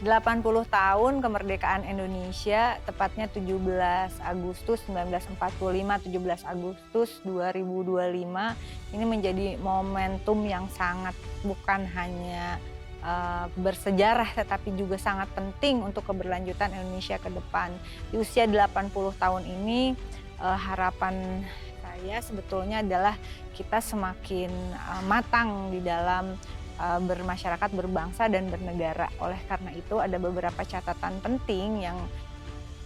80 tahun kemerdekaan Indonesia, tepatnya 17 Agustus 1945, 17 Agustus 2025, ini menjadi momentum yang sangat bukan hanya bersejarah tetapi juga sangat penting untuk keberlanjutan Indonesia ke depan. Di usia 80 tahun ini, harapan saya sebetulnya adalah kita semakin matang di dalam bermasyarakat, berbangsa, dan bernegara. Oleh karena itu ada beberapa catatan penting yang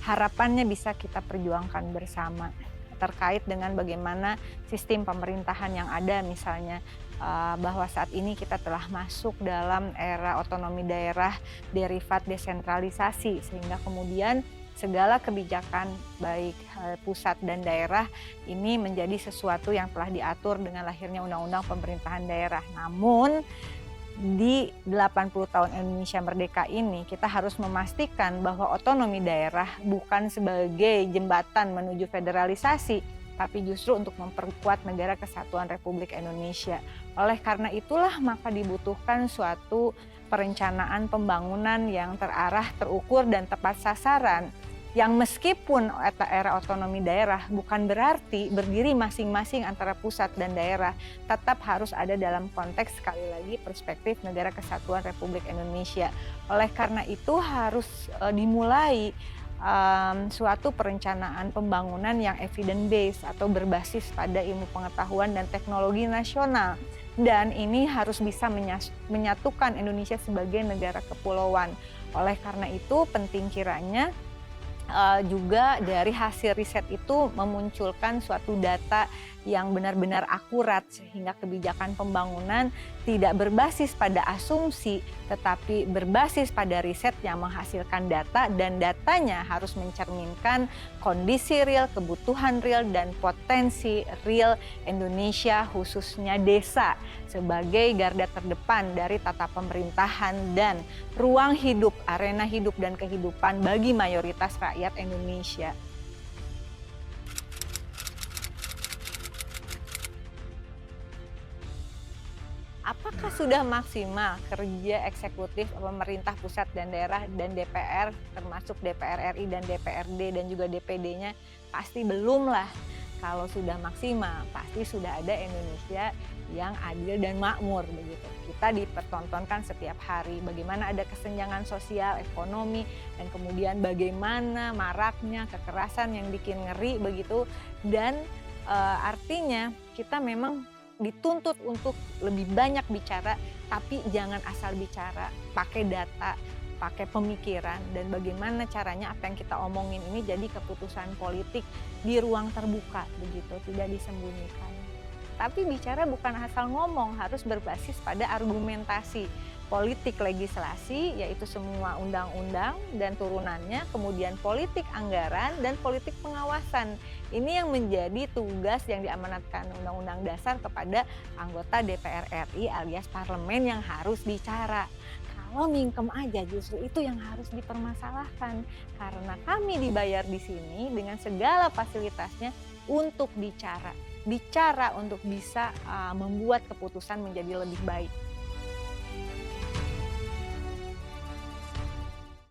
harapannya bisa kita perjuangkan bersama terkait dengan bagaimana sistem pemerintahan yang ada, misalnya bahwa saat ini kita telah masuk dalam era otonomi daerah derivat desentralisasi, sehingga kemudian segala kebijakan baik pusat dan daerah ini menjadi sesuatu yang telah diatur dengan lahirnya Undang-Undang Pemerintahan Daerah. Namun di 80 tahun Indonesia Merdeka ini kita harus memastikan bahwa otonomi daerah bukan sebagai jembatan menuju federalisasi, tapi justru untuk memperkuat negara kesatuan Republik Indonesia. Oleh karena itulah maka dibutuhkan suatu perencanaan pembangunan yang terarah, terukur, dan tepat sasaran, yang meskipun era otonomi daerah bukan berarti berdiri masing-masing antara pusat dan daerah, tetap harus ada dalam konteks, sekali lagi, perspektif negara kesatuan Republik Indonesia. Oleh karena itu harus dimulai suatu perencanaan pembangunan yang evidence based atau berbasis pada ilmu pengetahuan dan teknologi nasional. Dan ini harus bisa menyatukan Indonesia sebagai negara kepulauan. Oleh karena itu penting kiranya juga dari hasil riset itu memunculkan suatu data yang benar-benar akurat, sehingga kebijakan pembangunan tidak berbasis pada asumsi tetapi berbasis pada riset yang menghasilkan data, dan datanya harus mencerminkan kondisi real, kebutuhan real, dan potensi real Indonesia, khususnya desa sebagai garda terdepan dari tata pemerintahan dan ruang hidup, arena hidup dan kehidupan bagi mayoritas rakyat Indonesia. Apakah sudah maksimal kerja eksekutif pemerintah pusat dan daerah dan DPR, termasuk DPR RI dan DPRD dan juga DPD-nya? Pasti belum lah. Kalau sudah maksimal, pasti sudah ada Indonesia yang adil dan makmur begitu. Kita dipertontonkan setiap hari bagaimana ada kesenjangan sosial, ekonomi, dan kemudian bagaimana maraknya kekerasan yang bikin ngeri begitu. Dan artinya kita memang dituntut untuk lebih banyak bicara, tapi jangan asal bicara, pakai data, pakai pemikiran, dan bagaimana caranya apa yang kita omongin ini jadi keputusan politik di ruang terbuka begitu, tidak disembunyikan. Tapi bicara bukan asal ngomong, harus berbasis pada argumentasi. Politik legislasi, yaitu semua undang-undang dan turunannya, kemudian politik anggaran dan politik pengawasan. Ini yang menjadi tugas yang diamanatkan Undang-Undang Dasar kepada anggota DPR RI alias parlemen yang harus bicara. Kalau mingkem aja justru itu yang harus dipermasalahkan. Karena kami dibayar di sini dengan segala fasilitasnya untuk bicara. Bicara untuk bisa membuat keputusan menjadi lebih baik.